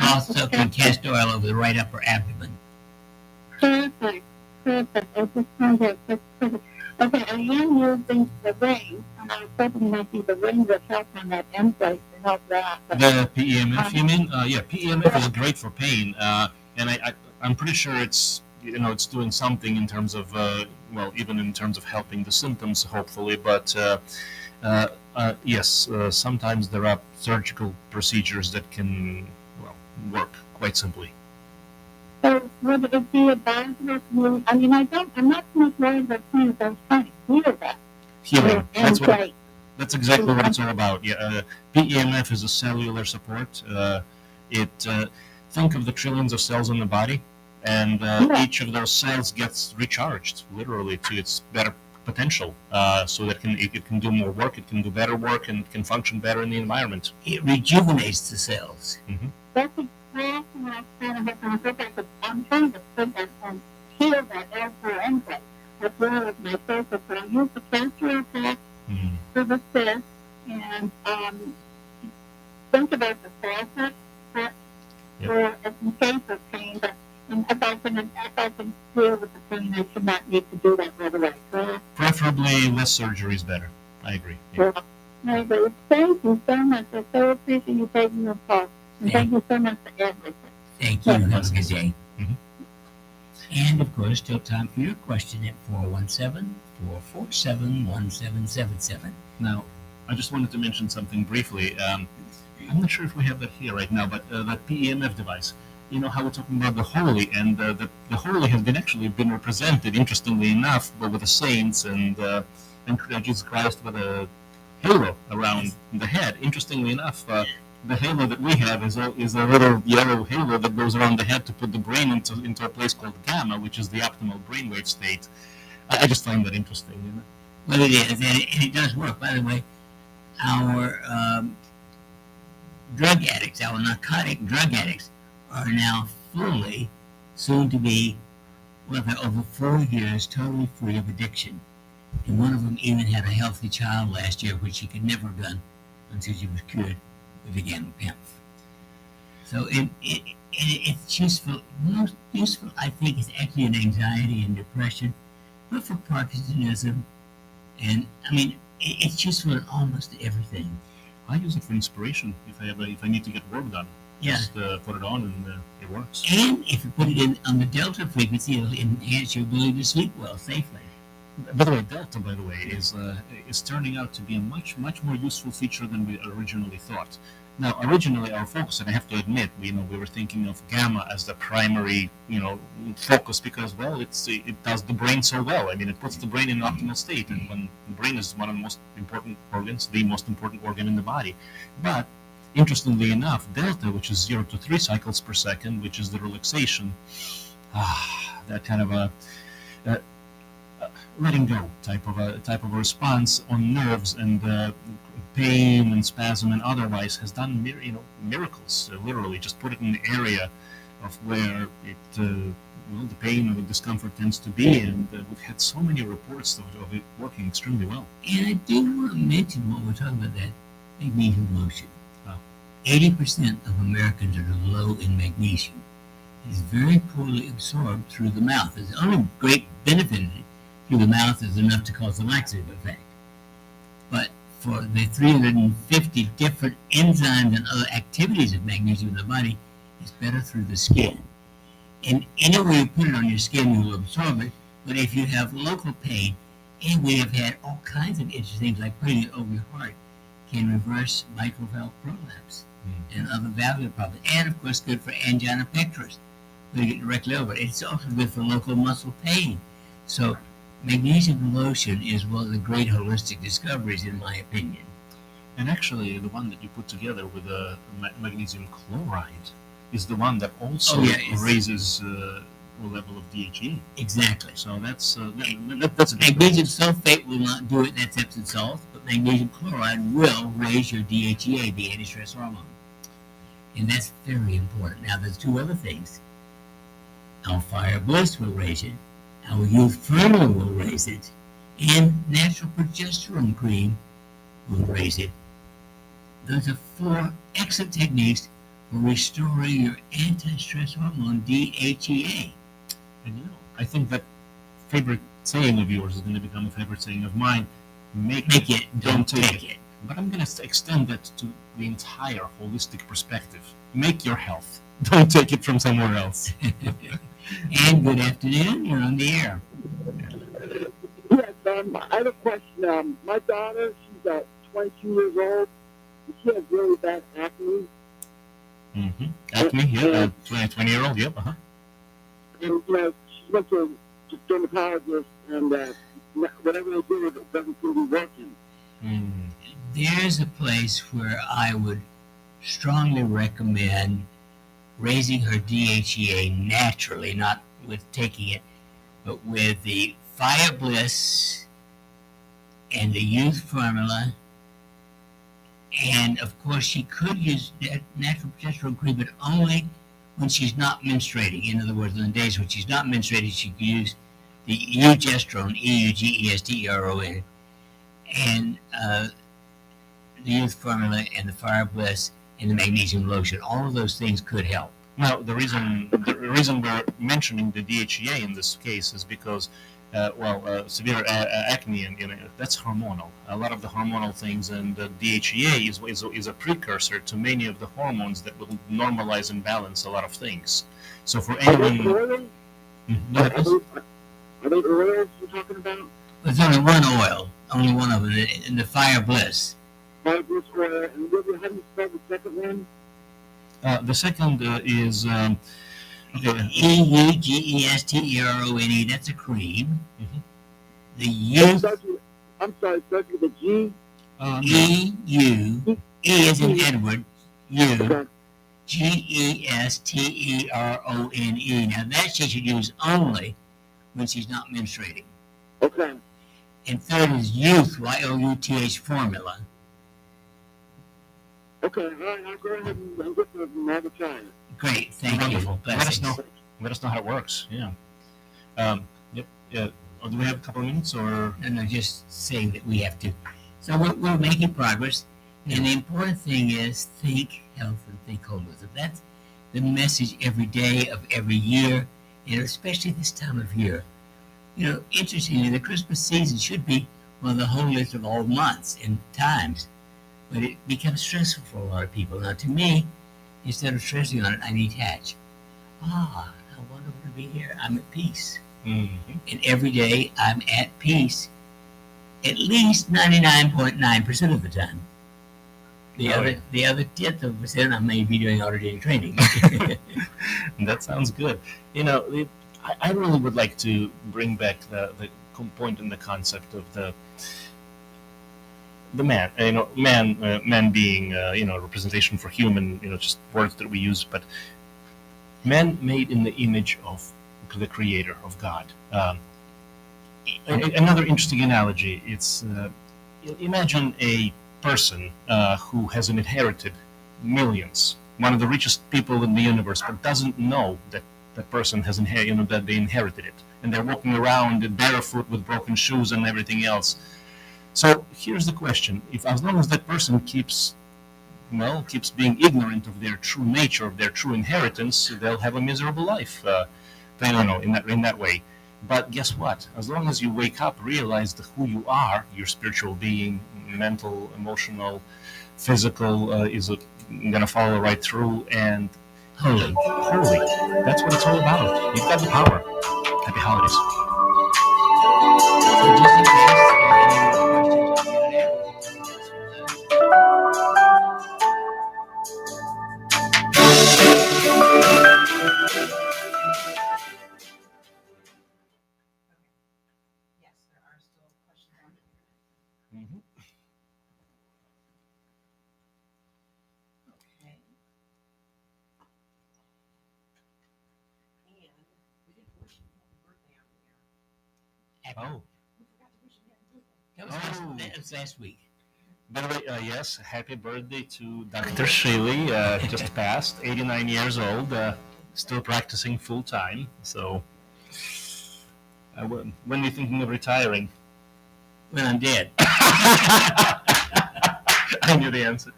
Also, can castor oil over the right upper abdomen. Perfect. I just found that that's perfect. Okay, I am using the ring, and I was hoping maybe the ring would help on that end plate to help that. But, The PEMF, you mean? Yeah, PEMF is great for pain, and I'm pretty sure it's doing something in terms of even in terms of helping the symptoms, hopefully. But yes, sometimes there are surgical procedures that can work quite simply. so would it be advisable to me? I mean, I'm not so much worried about pain, but I was trying to heal that. Healing. End plate. That's exactly what it's all about. Yeah, PEMF is a cellular support. Think of the trillions of cells in the body, and each of those cells gets recharged, literally, to its better potential, so that it can do more work, it can do better work, and it can function better in the environment. It rejuvenates the cells. That's exactly what I'm trying to I'm trying to put that and heal that L4 end plate. That's one of my focus. But I use the castor oil pack for the cyst, and think about the facet for in case of pain. But if I can deal with the pain, I should not need to do that right away. Correct? Preferably less surgery is better. I agree. Yeah. Maybe. Thank you so much. I so appreciate you taking the call. And thank you so much for everything. Thank you. Have a good day. Mhm. And of course, still time for your question at 417-447-1777. Now, I just wanted to mention something briefly. I'm not sure if we have that here right now, but that PEMF device. You know how we're talking about the holy, and the holy has been actually been represented, interestingly enough, but with the saints and Jesus Christ with a halo around the head. Interestingly enough, the halo that we have is a little yellow halo that goes around the head to put the brain into a place called gamma, which is the optimal brainwave state. I just find that interesting. You know? Well, it is, and it does work. By the way, our drug addicts, our narcotic drug addicts, are now fully, soon to be, well, they're over 4 years totally free of addiction. And one of them even had a healthy child last year, which she could never have done until she was cured. We began with PEMF. So it's useful. Most useful, I think, is actually in anxiety and depression, but for Parkinsonism, and I mean, it's useful in almost everything. I use it for inspiration if I need to get work done. Yeah. Just put it on and it works. And if you put it in on the delta frequency, it'll enhance your ability to sleep well safely. By the way, Delta, by the way, is turning out to be a much more useful feature than we originally thought. Now, originally our focus, and I have to admit, we were thinking of gamma as the primary, focus because, well, it does the brain so well. I mean, it puts the brain in an optimal state, and when the brain is one of the most important organs, the most important organ in the body. But interestingly enough, Delta, which is 0 to 3 cycles per second, which is the relaxation, that kind of a letting go type of a response on nerves and pain and spasm and otherwise has done miracles. Literally, just put it in the area of where the pain or the discomfort tends to be, and we've had so many reports of it working extremely well. And I do want to mention while we're talking about that, magnesium lotion. 80% of Americans are low in magnesium. It is very poorly absorbed through the mouth. The only great benefit of it through the mouth is enough to cause a laxative effect. But for the 350 different enzymes and other activities of magnesium in the body, it's better through the skin. And anywhere you put it on your skin, you will absorb it. But if you have local pain, and we have had all kinds of interesting things like putting it over your heart, can reverse mitral valve prolapse and other valvular problems. And of course, good for angina pectoris. Putting it directly over it. It's also good for local muscle pain. So magnesium lotion is one of the great holistic discoveries, in my opinion. And actually, the one that you put together with magnesium chloride is the one that also raises the level of DHEA. Exactly. So that's a magnesium sulfate will not do it. That's Epsom salt, but magnesium chloride will raise your DHEA, the anti-stress hormone, and that's very important. Now, there's two other things. Our Fire Bliss will raise it. Our Youth Formula will raise it, and natural progesterone cream will raise it. Those are 4 excellent techniques for restoring your anti-stress hormone, DHEA. And I think that favorite saying of yours is going to become a favorite saying of mine. Make it, don't take it. But I'm going to extend that to the entire holistic perspective. Make your health. Don't take it from somewhere else. And good afternoon. You're on the air. Yes, I have a question. My daughter, she's 22 years old. And she has really bad acne. Mm-hmm. Acne, yeah. 20-year-old, yep. Uh-huh. And, she went to a dermatologist, and whatever they do, it doesn't seem to be working. There's a place where I would strongly recommend raising her DHEA naturally, not with taking it, but with the Fire Bliss and the Youth Formula. And of course, she could use natural progesterone cream, but only when she's not menstruating. In other words, on the days when she's not menstruating, she could use the eugestrone, EUGESTERON, and the Youth Formula and the Fire Bliss and the Magnesium Lotion. All of those things could help. Now, the reason we're mentioning the DHEA in this case is because Severe acne, and that's hormonal. A lot of the hormonal things, and the DHEA is a precursor to many of the hormones that will normalize and balance a lot of things. So for anyone, Are those oils you're talking about? There's only one oil, only one of them, in the Fire Bliss. Fibrous oil, and how do you spell the second one? the second is EUGESTERONE. That's a cream. Mhm. The youth I'm sorry, starts with a G. EU E is in Edward. U Okay. GESTERONE. Now that she should use only when she's not menstruating. Okay. And third is youth, YOUTH formula. Okay. All right. I'll go ahead and get them all the time. Great, thank Wonderful. you. Let us know. Blessings. Let us know how it works. Yeah. Yep. Yeah. Oh, do we have a couple of minutes or? No, just saying that we have to. So we're making progress. And the important thing is think health and think holism. That's the message every day of every year, and especially this time of year. You know, interestingly, the Christmas season should be one of the holiest of all months and times, but it becomes stressful for a lot of people. Now, to me, instead of stressing on it, I detach. How wonderful to be here. I'm at peace. Mm-hmm. And every day I'm at peace at least 99.9% of the time. The other 10th of a percent I may be doing automated training. That sounds good. You know, I really would like to bring back the point in the concept of the man. You know, man being representation for human. You know, just words that we use, but man made in the image of the Creator, of God. Another interesting analogy. It's imagine a person who has inherited millions, one of the richest people in the universe, but doesn't know that that person has that they inherited it, and they're walking around barefoot with broken shoes and everything else. So here's the question: as long as that person keeps being ignorant of their true nature, of their true inheritance, they'll have a miserable life. In that way. But guess what? As long as you wake up, realize who you are, your spiritual being, mental, emotional, physical, is going to follow right through, and holy. That's what it's all about. You've got the power. Happy holidays. So just in case any more Yes, there are still questions on it. Mhm. Okay. And we didn't wish him happy birthday on the air. Oh, We forgot to wish him happy birthday. that was last week. by the way, yes, happy birthday to Dr. Shealy, just passed, 89 years old, still practicing full time. So, when are you thinking of retiring? When I'm dead. I knew the answer.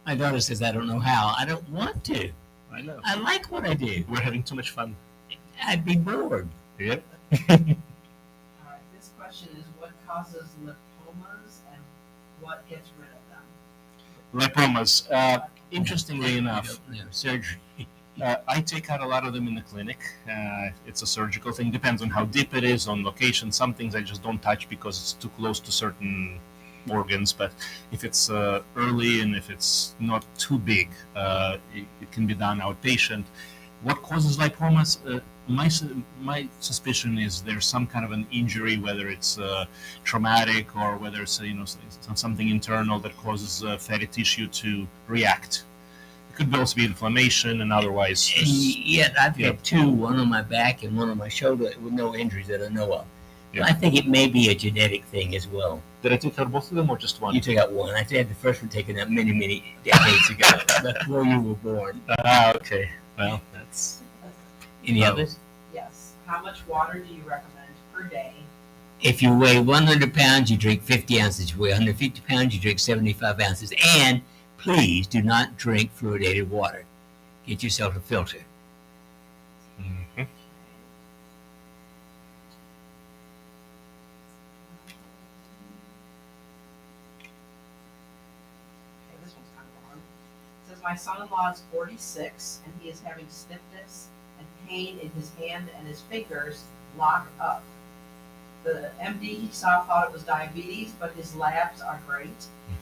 My daughter says I don't know how. I don't want to. I know. I like what I do. We're having too much fun. I'd be bored. Yep. All right, this question is what causes lipomas and what gets rid of them? Lipomas. Interestingly enough, Surgery. I take out a lot of them in the clinic. It's a surgical thing. Depends on how deep it is, on location. Some things I just don't touch because it's too close to certain organs. But if it's early and if it's not too big, it can be done outpatient. What causes lipomas? My suspicion is there's some kind of an injury, whether it's traumatic or whether it's something internal that causes fatty tissue to react. Could also be inflammation and otherwise. And yet I've had two, one on my back and one on my shoulder with no injuries that I know of. Yeah. So I think it may be a genetic thing as well. Did I take out both of them or just one? You took out one. I had the first one taken out many, many decades ago, before you were born. Okay. Well, that's... Any Oh. others? Yes. How much water do you recommend per day? If you weigh 100 pounds, you drink 50 ounces. If you weigh 150 pounds, you drink 75 ounces. And please do not drink fluoridated water. Get yourself a filter. Mhm. says, my son-in-law is 46 and he is having stiffness and pain in his hand and his fingers lock up. The MD he saw thought it was diabetes, but his labs are great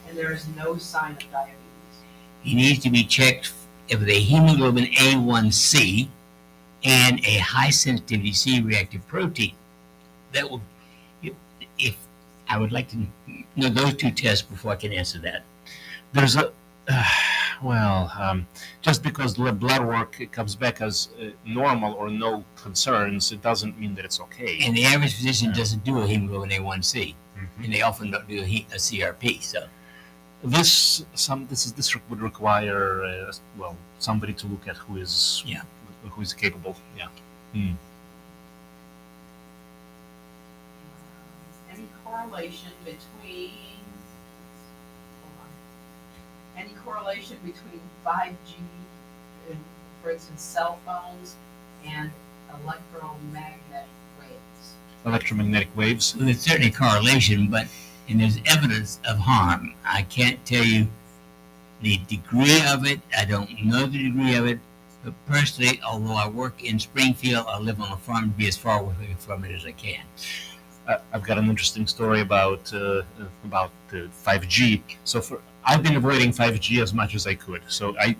and there is no sign of diabetes. He needs to be checked with a hemoglobin A1C and a high sensitivity C-reactive protein. That will, if I would like to know those two tests before I can answer that. There's a just because the blood work comes back as normal or no concerns, it doesn't mean that it's okay. And the average physician doesn't do a hemoglobin A1C, and they often don't do a CRP. So this would require somebody to look at who is capable. Yeah. Any correlation between 5G, for instance, cell phones and electromagnetic waves? Electromagnetic waves. well, there's certainly correlation, and there's evidence of harm. I can't tell you the degree of it. I don't know the degree of it. But personally, although I work in Springfield, I live on a farm to be as far away from it as I can. I've got an interesting story about 5G. So I've been avoiding 5G as much as I could. So I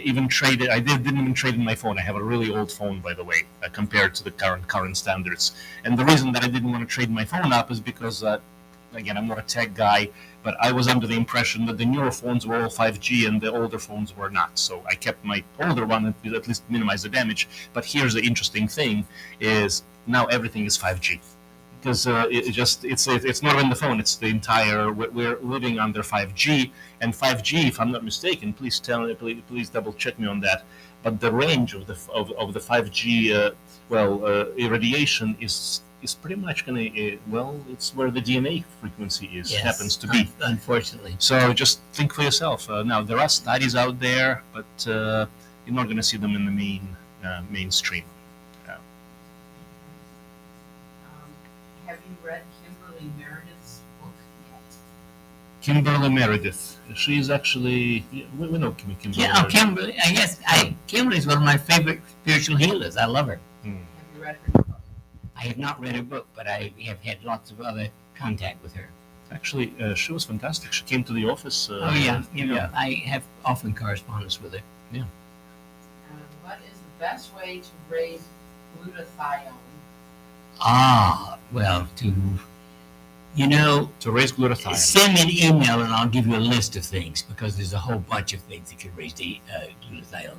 even traded. I didn't even trade in my phone. I have a really old phone, by the way, compared to the current standards. And the reason that I didn't want to trade my phone up is because, again, I'm not a tech guy, but I was under the impression that the newer phones were all 5G and the older phones were not. So I kept my older one and at least minimize the damage. But here's the interesting thing: is now everything is 5G. Because it's not in the phone. It's the entire. We're living under 5G, and 5G, if I'm not mistaken, please please double check me on that. But the range of the 5G irradiation is pretty much going to it's where the DNA frequency is happens to be. Unfortunately. So just think for yourself. Now there are studies out there, but you're not going to see them in the mainstream. Have you read Kimberly Meredith's book yet? Kimberly Meredith. She's actually, we know Kimberly. Yeah, Meredith. Kimberly. I guess Kimberly's one of my favorite spiritual healers. I love her. Have you read her book? I have not read her book, but I have had lots of other contact with her. Actually, she was fantastic. She came to the office. I have often correspondence with her. Yeah. What is the best way to raise glutathione? To raise glutathione. Send me an email and I'll give you a list of things, because there's a whole bunch of things that can raise the glutathione.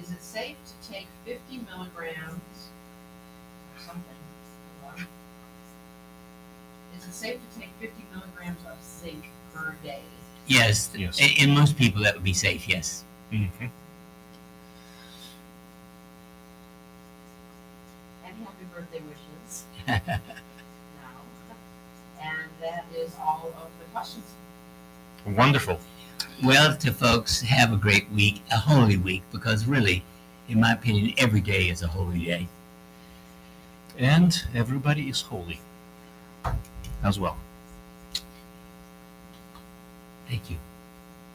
Is it safe to take 50 milligrams or something? Hold on. Is it safe to take 50 milligrams of zinc per day? Yes. In most people that would be safe, yes. Mm-hmm. Happy birthday wishes. No. And that is all of the questions. Wonderful. Well, to folks, have a great week, a holy week, because really, in my opinion, every day is a holy day. And everybody is holy as well. Thank you.